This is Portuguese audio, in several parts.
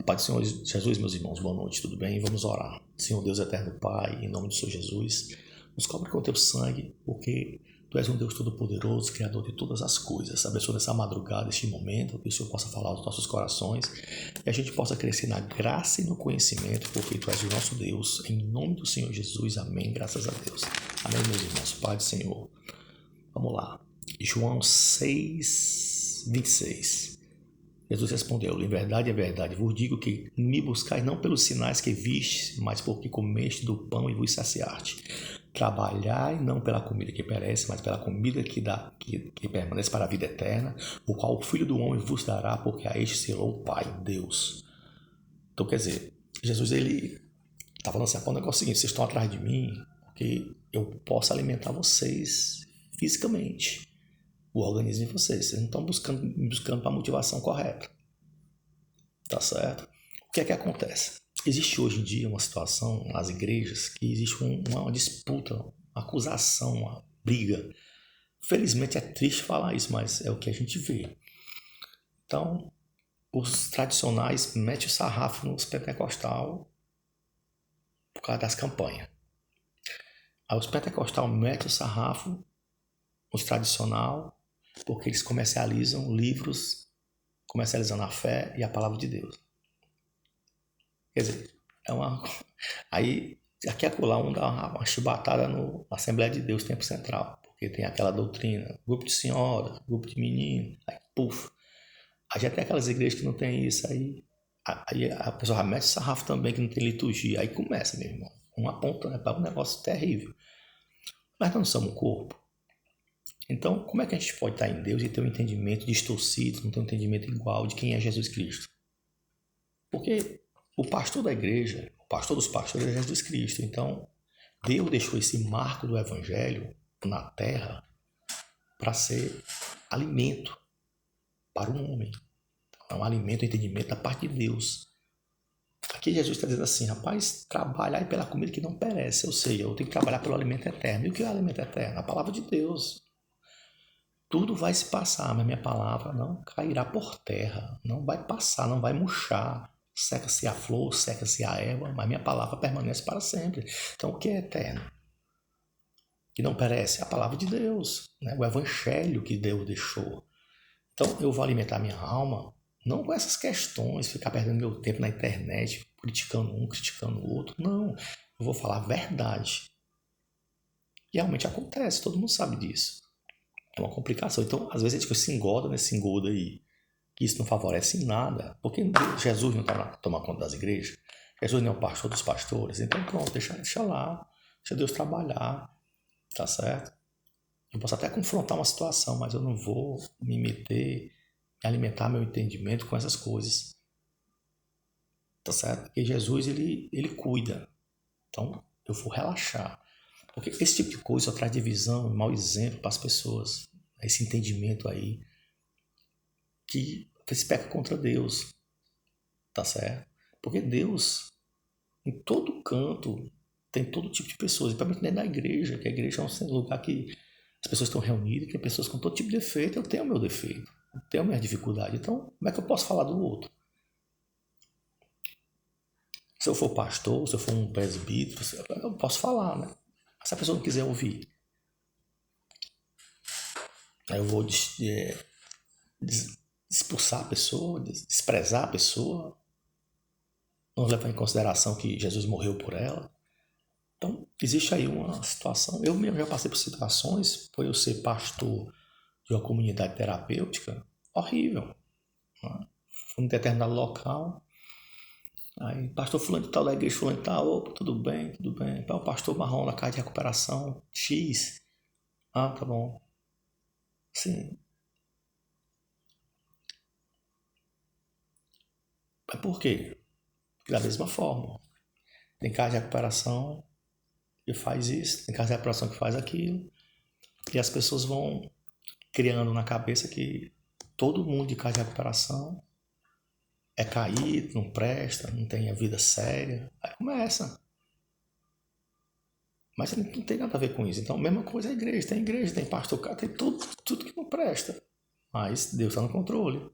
Pai do Senhor Jesus, meus irmãos, boa noite, tudo bem? Vamos orar. Senhor Deus eterno Pai, em nome do Senhor Jesus, nos cobre com o teu sangue, porque Tu és um Deus todo-poderoso, Criador de todas as coisas. Abençoa nessa madrugada, este momento, que o Senhor possa falar aos nossos corações e a gente possa crescer na graça e no conhecimento, porque Tu és o nosso Deus. Em nome do Senhor Jesus, amém, graças a Deus. Amém, meus irmãos, Pai do Senhor. Vamos lá. João 6, 26. Jesus respondeu: em verdade, vos digo que me buscais não pelos sinais que vistes, mas porque comeste do pão e vos saciaste. Trabalhai não pela comida que perece, mas pela comida que permanece para a vida eterna, o qual o Filho do Homem vos dará, porque a este selou o Pai, Deus. Então, quer dizer, Jesus, ele está falando assim: o negócio é o seguinte, vocês estão atrás de mim, porque eu posso alimentar vocês fisicamente, o organismo de vocês não estão buscando para a motivação correta, tá certo? O que é que acontece? Existe hoje em dia uma situação nas igrejas que existe uma disputa, uma acusação, uma briga. Felizmente é triste falar isso, mas é o que a gente vê. Então, os tradicionais metem o sarrafo nos pentecostal por causa das campanhas. Aí os pentecostal metem o sarrafo nos tradicional porque eles comercializam livros, comercializando a fé e a palavra de Deus. Quer dizer, aí aqui e acolá um dá uma chibatada na Assembleia de Deus Tempo Central, porque tem aquela doutrina, grupo de senhora, grupo de menino, aí puf. Aí já tem aquelas igrejas que não tem isso, aí a pessoa mete o sarrafo também que não tem liturgia, aí começa, meu irmão, um apontando para um negócio terrível. Mas nós não somos um corpo. Então, como é que a gente pode estar em Deus e ter um entendimento distorcido, não ter um entendimento igual de quem é Jesus Cristo? Porque o pastor da igreja, o pastor dos pastores é Jesus Cristo. Então, Deus deixou esse marco do evangelho na terra para ser alimento para o homem. É um alimento, um entendimento da parte de Deus. Aqui Jesus está dizendo assim: rapaz, trabalhai pela comida que não perece. Ou seja, eu tenho que trabalhar pelo alimento eterno. E o que é o alimento eterno? A palavra de Deus. Tudo vai se passar, mas minha palavra não cairá por terra. Não vai passar, não vai murchar. Seca-se a flor, seca-se a erva, mas minha palavra permanece para sempre. Então, o que é eterno? Que não perece? A palavra de Deus, né? O evangelho que Deus deixou. Então, eu vou alimentar minha alma não com essas questões, ficar perdendo meu tempo na internet, criticando um, criticando o outro. Não, eu vou falar a verdade. E realmente acontece, todo mundo sabe disso. É uma complicação. Então, às vezes a gente se engorda nesse engodo aí, que isso não favorece em nada. Porque Jesus não está para tomar conta das igrejas. Jesus não é o pastor dos pastores. Então, pronto, deixa lá. Deixa Deus trabalhar. Tá certo? Eu posso até confrontar uma situação, mas eu não vou me meter, alimentar meu entendimento com essas coisas. Tá certo? Porque Jesus, ele cuida. Então, eu vou relaxar. Porque esse tipo de coisa só traz divisão e mau exemplo para as pessoas. Esse entendimento aí que se peca contra Deus. Tá certo? Porque Deus, em todo canto, tem todo tipo de pessoas. E para mim, dentro da igreja, que a igreja é um lugar que as pessoas estão reunidas, tem pessoas com todo tipo de defeito. Eu tenho o meu defeito, eu tenho a minha dificuldade. Então, como é que eu posso falar do outro? Se eu for pastor, se eu for um presbítero, eu posso falar, né? Se a pessoa não quiser ouvir, aí eu vou expulsar a pessoa, desprezar a pessoa, não levar em consideração que Jesus morreu por ela. Então, existe aí uma situação. Eu mesmo já passei por situações, por eu ser pastor de uma comunidade terapêutica, horrível. Né? Fui em determinado local, aí pastor fulano de tal da igreja fulano de tal, opa, tudo bem. O pastor marrom na casa de recuperação, X. Ah, tá bom. Sim. Mas por quê? Porque da mesma forma. Tem casa de recuperação que faz isso, tem casa de recuperação que faz aquilo. E as pessoas vão criando na cabeça que todo mundo de casa de recuperação é caído, não presta, não tem a vida séria. Aí começa. Mas não tem nada a ver com isso. Então, a mesma coisa é a igreja, tem pastor, tem tudo que não presta. Mas Deus está no controle.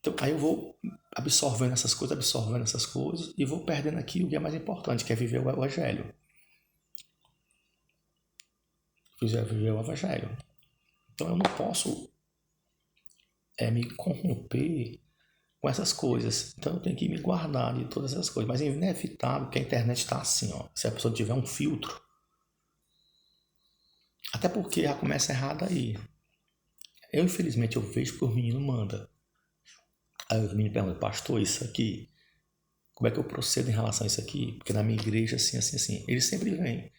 Então, aí eu vou absorvendo essas coisas e vou perdendo aqui o que é mais importante, que é viver o Evangelho. Viver o Evangelho. Então eu não posso me corromper com essas coisas. Então eu tenho que me guardar de todas essas coisas. Mas é inevitável que a internet está assim, ó. Se a pessoa tiver um filtro, até porque já começa errado aí. Eu, infelizmente, eu vejo que o menino manda. Aí o menino pergunta, pastor, isso aqui, como é que eu procedo em relação a isso aqui? Porque na minha igreja, assim, assim, assim. Ele sempre vem.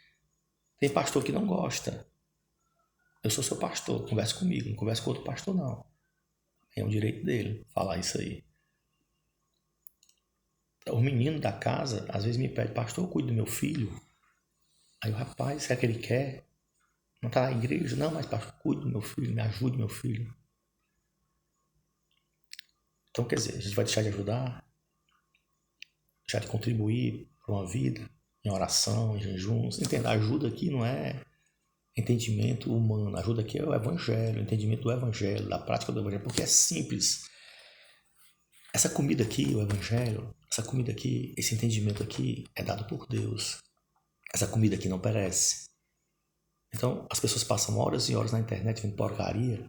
Tem pastor que não gosta. Eu sou seu pastor, converse comigo, não converse com outro pastor, não. É um direito dele falar isso aí. O menino da casa, às vezes me pede, pastor, eu cuido do meu filho. Aí o rapaz, será que ele quer? Não está na igreja? Não, mas pastor, cuide do meu filho, me ajude meu filho. Então, quer dizer, a gente vai deixar de ajudar, deixar de contribuir para uma vida, em oração, em jejuns. Entenda, ajuda aqui não é entendimento humano, ajuda aqui é o evangelho, entendimento do evangelho, da prática do evangelho, porque é simples. Essa comida aqui, o evangelho, essa comida aqui, esse entendimento aqui é dado por Deus. Essa comida aqui não perece. Então, as pessoas passam horas e horas na internet vendo porcaria,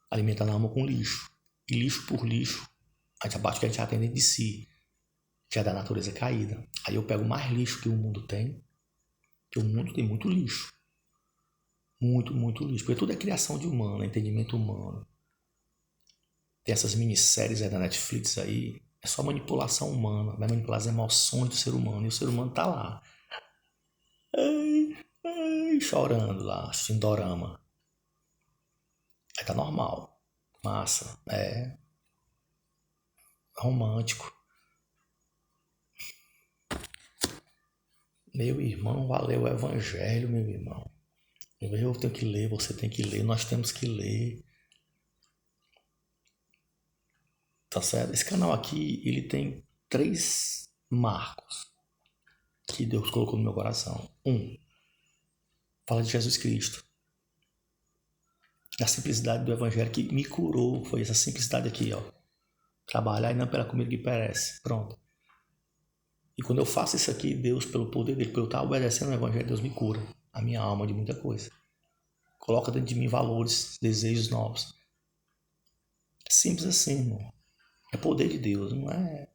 alimentando a alma com lixo. E lixo por lixo, a gente abate que a gente já tem dentro de si, que é da natureza caída. Aí eu pego mais lixo que o mundo tem, que o mundo tem muito lixo. Muito, muito lixo. Porque tudo é criação de humano, é entendimento humano. Tem essas minisséries aí da Netflix aí, é só manipulação humana, vai manipular as emoções do ser humano, e o ser humano tá lá. Ai, ai, chorando lá, assistindo dorama. Aí tá normal. Massa, romântico. Meu irmão, valeu o evangelho, meu irmão. Eu tenho que ler, você tem que ler, nós temos que ler. Tá certo? Esse canal aqui, ele tem 3 marcos que Deus colocou no meu coração. Fala de Jesus Cristo. A simplicidade do evangelho que me curou foi essa simplicidade aqui, ó. Trabalhar e não pela comida que perece. Pronto. E quando eu faço isso aqui, Deus, pelo poder dele, por eu estar obedecendo o evangelho, Deus me cura a minha alma de muita coisa. Coloca dentro de mim valores, desejos novos. Simples assim, irmão. É poder de Deus, não é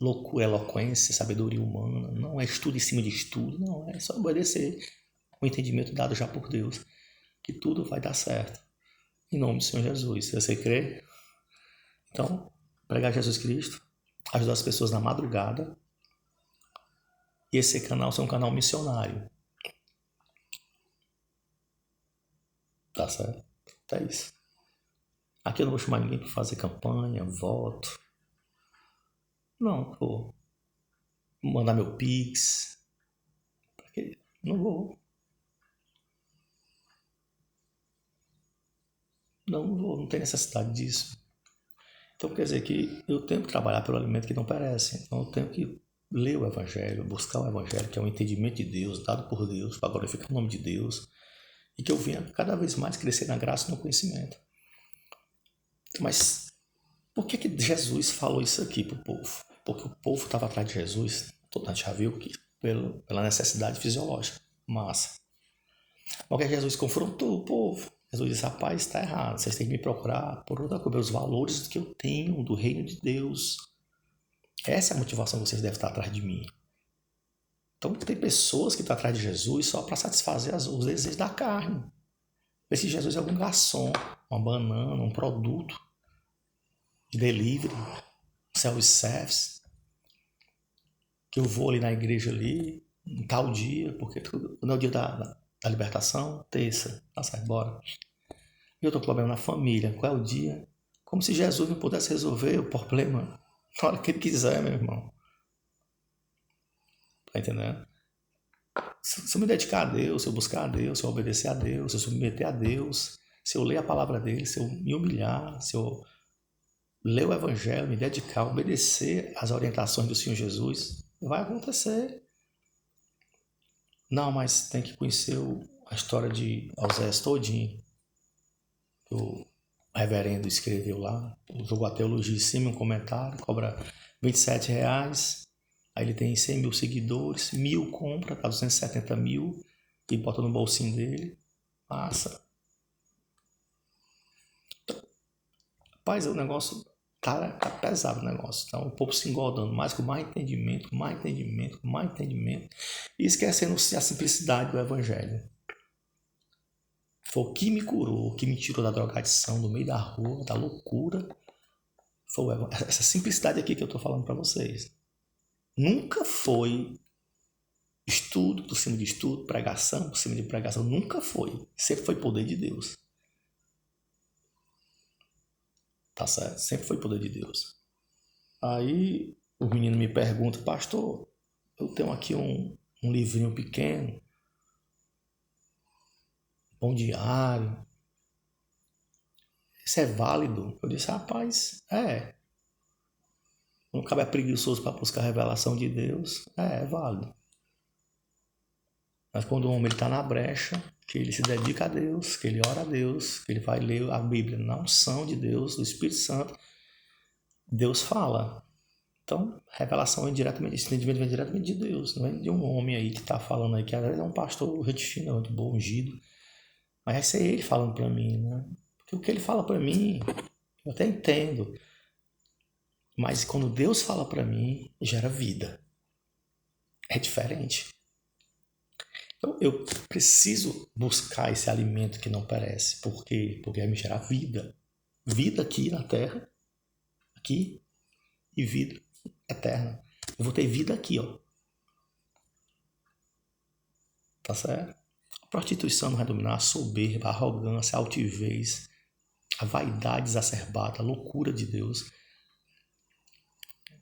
loucura, eloquência, sabedoria humana, não é estudo em cima de estudo, não, é só obedecer o entendimento dado já por Deus, que tudo vai dar certo. Em nome do Senhor Jesus, se você crê, então, pregar Jesus Cristo, ajudar as pessoas na madrugada, e esse canal é um canal missionário. Tá certo? Então é isso. Aqui eu não vou chamar ninguém para fazer campanha, voto. Não, vou mandar meu Pix. Não vou. Não vou, não tem necessidade disso. Então quer dizer que eu tenho que trabalhar pelo alimento que não perece. Então eu tenho que ler o Evangelho, buscar o Evangelho, que é um entendimento de Deus, dado por Deus, para glorificar o nome de Deus, e que eu venha cada vez mais crescer na graça e no conhecimento. Mas por que Jesus falou isso aqui para o povo? Porque o povo estava atrás de Jesus, a gente já viu que pela necessidade fisiológica. Massa. Porque Jesus confrontou o povo. Jesus disse, rapaz, está errado, vocês têm que me procurar por outra coisa, os valores que eu tenho do reino de Deus. Essa é a motivação que vocês devem estar atrás de mim. Então tem pessoas que estão atrás de Jesus só para satisfazer os desejos da carne. Vê se Jesus é algum garçom, uma banana, um produto de delivery, self-service, que eu vou ali na igreja ali, em tal dia, porque não é o dia da libertação, terça, tá certo, bora. E eu tô com problema na família, qual é o dia? Como se Jesus não pudesse resolver o problema na hora que ele quiser, meu irmão. Tá entendendo? Se eu me dedicar a Deus, se eu buscar a Deus, se eu obedecer a Deus, se eu submeter a Deus, se eu ler a palavra dele, se eu me humilhar, se eu ler o evangelho, me dedicar, obedecer às orientações do Senhor Jesus, vai acontecer. Não, mas tem que conhecer a história de Osés todinho. O reverendo escreveu lá, jogou a teologia em cima, um comentário, cobra R$ 27. Aí ele tem 100 mil seguidores, 1.000 compra, tá 270 mil, e bota no bolsinho dele. Massa. Rapaz, o negócio tá pesado o negócio. Então o povo se engordando mais com mais entendimento, e esquecendo a simplicidade do evangelho. Foi o que me curou, o que me tirou da drogadição, do meio da rua, da loucura. Foi essa simplicidade aqui que eu estou falando para vocês. Nunca foi estudo por cima de estudo, pregação por cima de pregação. Nunca foi. Sempre foi poder de Deus. Tá certo? Sempre foi poder de Deus. Aí o menino me pergunta, pastor, eu tenho aqui um livrinho pequeno, pão diário. Isso é válido? Eu disse, rapaz, Não cabe preguiçoso para buscar a revelação de Deus. É válido. Mas quando o homem está na brecha, que ele se dedica a Deus, que ele ora a Deus, que ele vai ler a Bíblia na unção de Deus, do Espírito Santo, Deus fala. Então, revelação é diretamente, esse entendimento vem diretamente de Deus, não é de um homem aí que está falando aí, que às vezes é um pastor gente fina, muito bom, ungido. Mas vai ser ele falando para mim, né? Porque o que ele fala para mim, eu até entendo. Mas quando Deus fala para mim, gera vida. É diferente. Então, eu preciso buscar esse alimento que não perece. Por quê? Porque vai me gerar vida. Vida aqui na terra, aqui, e vida eterna. Eu vou ter vida aqui, ó. Tá certo? A prostituição não vai dominar a soberba, a arrogância, a altivez, a vaidade exacerbada, a loucura de Deus.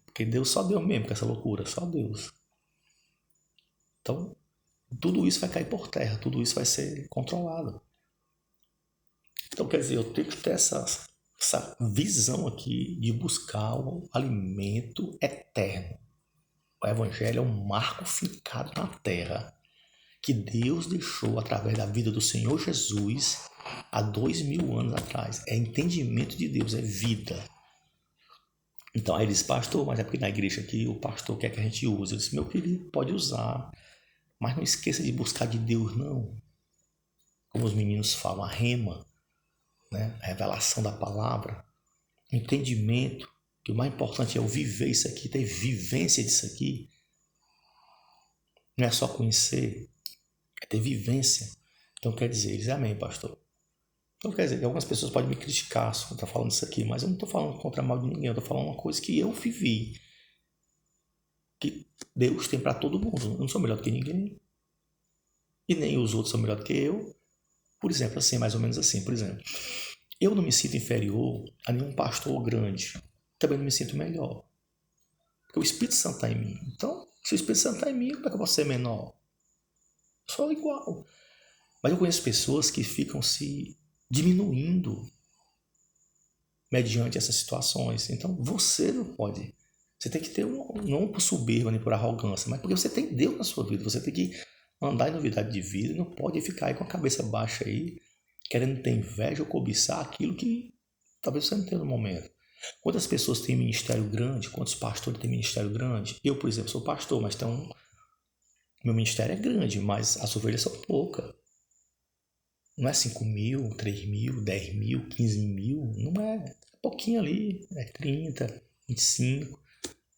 Porque Deus só Deus mesmo com essa loucura, só Deus. Então, tudo isso vai cair por terra, tudo isso vai ser controlado. Então, quer dizer, eu tenho que ter essa visão aqui de buscar o alimento eterno. O Evangelho é um marco fincado na terra que Deus deixou através da vida do Senhor Jesus há 2000 anos atrás. É entendimento de Deus, é vida. Então, aí ele disse, pastor, mas é porque na igreja aqui o pastor quer que a gente use. Eu disse, meu querido, pode usar, mas não esqueça de buscar de Deus, não. Como os meninos falam, a rema, né? A revelação da palavra, entendimento, que o mais importante é o viver isso aqui, ter vivência disso aqui. Não é só conhecer, é ter vivência. Então quer dizer, eles, amém, pastor. Então quer dizer, algumas pessoas podem me criticar se eu estou falando isso aqui, mas eu não estou falando contra mal de ninguém, eu estou falando uma coisa que eu vivi. Que Deus tem para todo mundo. Eu não sou melhor do que ninguém. E nem os outros são melhor do que eu. Por exemplo, assim, mais ou menos assim, por exemplo. Eu não me sinto inferior a nenhum pastor grande. Também não me sinto melhor. Porque o Espírito Santo está em mim. Então, se o Espírito Santo está em mim, como é que eu posso ser menor? Sou igual. Mas eu conheço pessoas que ficam se diminuindo mediante essas situações. Então, você não pode. Você tem que ter não por soberba nem por arrogância, mas porque você tem Deus na sua vida. Você tem que andar em novidade de vida. Não pode ficar aí com a cabeça baixa aí, querendo ter inveja ou cobiçar aquilo que talvez você não tenha no momento. Quantas pessoas têm ministério grande? Quantos pastores têm ministério grande? Eu, por exemplo, sou pastor, mas meu ministério é grande, mas as ovelhas são poucas. Não é 5 mil, 3 mil, 10 mil, 15 mil. Não é. É pouquinho ali. É 30, 25.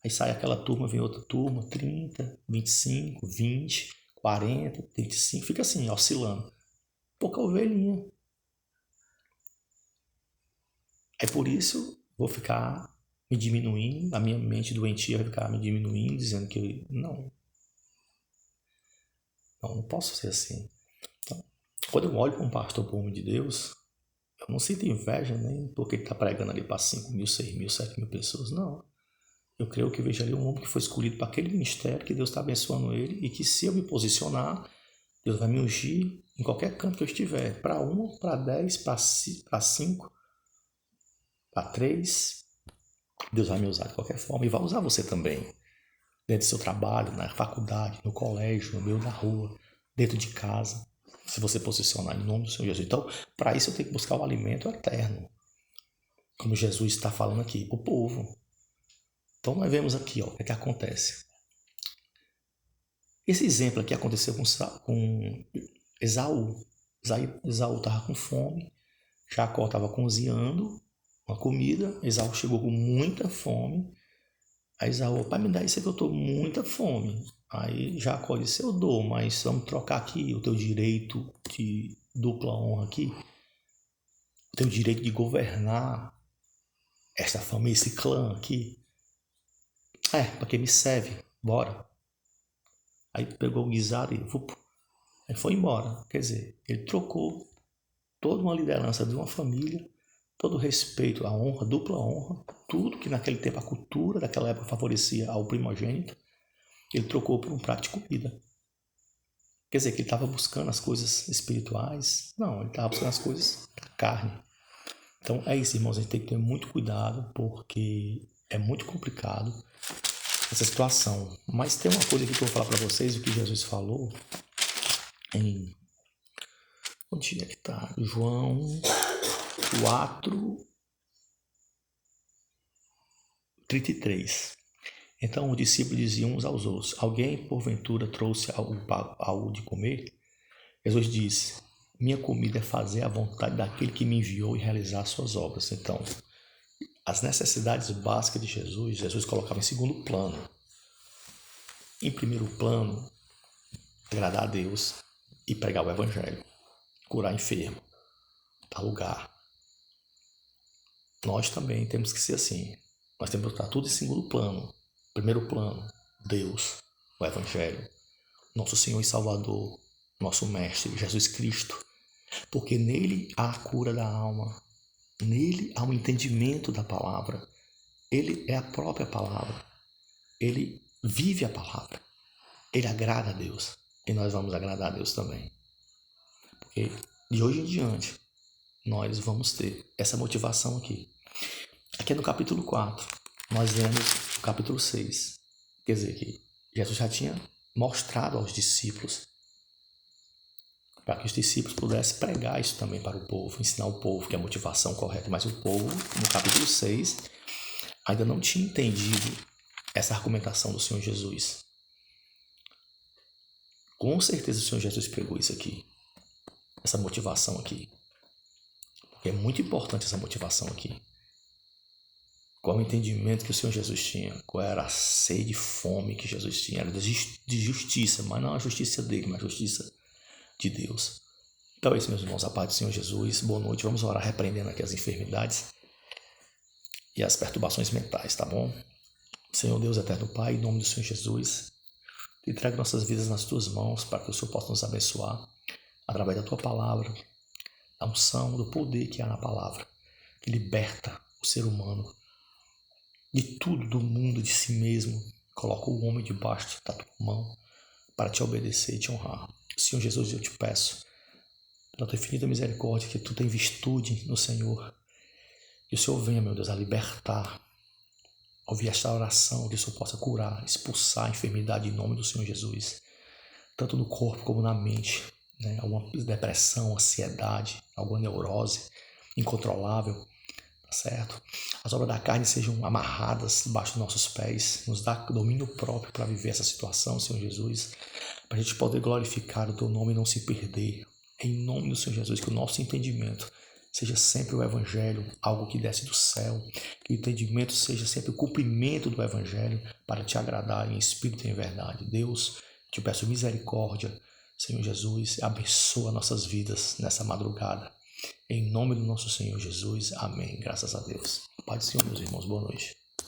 Aí sai aquela turma, vem outra turma, 30, 25, 20, 40, 35. Fica assim, oscilando. Pouca ovelhinha. É por isso vou ficar me diminuindo, a minha mente doentia vai ficar me diminuindo, dizendo que não posso ser assim. Então, quando eu olho para um pastor, para um homem de Deus, eu não sinto inveja nem porque ele está pregando ali para 5 mil, 6 mil, 7 mil pessoas, não. Eu creio que vejo ali um homem que foi escolhido para aquele ministério, que Deus está abençoando ele, e que se eu me posicionar, Deus vai me ungir em qualquer canto que eu estiver, para 1, para 10, para 5, para 3, Deus vai me usar de qualquer forma e vai usar você também. Dentro do seu trabalho, na faculdade, no colégio, no meio da rua, dentro de casa. Se você posicionar em nome do Senhor Jesus. Então, para isso eu tenho que buscar o alimento eterno. como Jesus está falando aqui, o povo. Então nós vemos aqui, ó, o que é que acontece. Esse exemplo aqui aconteceu com Esaú. Esaú estava com fome, Jacó estava cozinhando uma comida, Esaú chegou com muita fome. Aí Esaú, pai, me dá isso aí que eu estou com muita fome. Aí Jacó disse, eu dou, mas vamos trocar aqui o teu direito de dupla honra aqui, o teu direito de governar esta família, esse clã aqui. Para que me serve, bora. Aí pegou o guisado e aí foi embora. Quer dizer, ele trocou toda uma liderança de uma família, todo o respeito, a honra, dupla honra, tudo que naquele tempo a cultura daquela época favorecia ao primogênito, ele trocou por um prato de comida. Quer dizer, que ele estava buscando as coisas espirituais? Não, ele estava buscando as coisas da carne. Então é isso, irmãos, a gente tem que ter muito cuidado, porque é muito complicado essa situação. Mas tem uma coisa que eu vou falar para vocês, o que Jesus falou em... Onde é que está? João 4:33. Então os discípulos diziam uns aos outros, alguém porventura trouxe algo de comer? Jesus disse, minha comida é fazer a vontade daquele que me enviou e realizar suas obras. Então, as necessidades básicas de Jesus colocava em segundo plano. Em primeiro plano, agradar a Deus e pregar o evangelho, curar enfermo, dar lugar. Nós também temos que ser assim. Nós temos que botar tudo em segundo plano. Primeiro plano, Deus, o evangelho, nosso Senhor e Salvador, nosso Mestre, Jesus Cristo. Porque nele há a cura da alma. Nele há um entendimento da palavra. Ele é a própria palavra. Ele vive a palavra. Ele agrada a Deus. E nós vamos agradar a Deus também. Porque de hoje em diante, nós vamos ter essa motivação aqui. Aqui no capítulo 4, nós vemos o capítulo 6. Quer dizer que Jesus já tinha mostrado aos discípulos, para que os discípulos pudessem pregar isso também para o povo, ensinar o povo que é a motivação correta. Mas o povo, no capítulo 6, ainda não tinha entendido essa argumentação do Senhor Jesus. Com certeza o Senhor Jesus pregou isso aqui, essa motivação aqui. Porque é muito importante essa motivação aqui. Qual o entendimento que o Senhor Jesus tinha? Qual era a sede e fome que Jesus tinha? Era de justiça, mas não a justiça dele, mas a justiça de Deus. Então é isso, meus irmãos, a paz do Senhor Jesus. Boa noite, vamos orar repreendendo aqui as enfermidades e as perturbações mentais, tá bom? Senhor Deus, eterno Pai, em nome do Senhor Jesus, te entrego nossas vidas nas tuas mãos para que o Senhor possa nos abençoar através da tua palavra, da unção, do poder que há na palavra, que liberta o ser humano de tudo do mundo, de si mesmo. Coloca o homem debaixo da tua mão para te obedecer e te honrar. Senhor Jesus, eu te peço, pela tua infinita misericórdia, que tu tem virtude no Senhor. Que o Senhor venha, meu Deus, a libertar, ouvir esta oração, que o Senhor possa curar, expulsar a enfermidade em nome do Senhor Jesus, tanto no corpo como na mente, né? Alguma depressão, ansiedade, alguma neurose incontrolável, tá certo? As obras da carne sejam amarradas debaixo dos nossos pés, nos dá domínio próprio para viver essa situação, Senhor Jesus, para a gente poder glorificar o teu nome e não se perder. Em nome do Senhor Jesus, que o nosso entendimento seja sempre o Evangelho, algo que desce do céu, que o entendimento seja sempre o cumprimento do Evangelho para te agradar em espírito e em verdade. Deus, te peço misericórdia, Senhor Jesus, abençoa nossas vidas nessa madrugada. Em nome do nosso Senhor Jesus, amém. Graças a Deus. Pai do Senhor, meus irmãos, boa noite.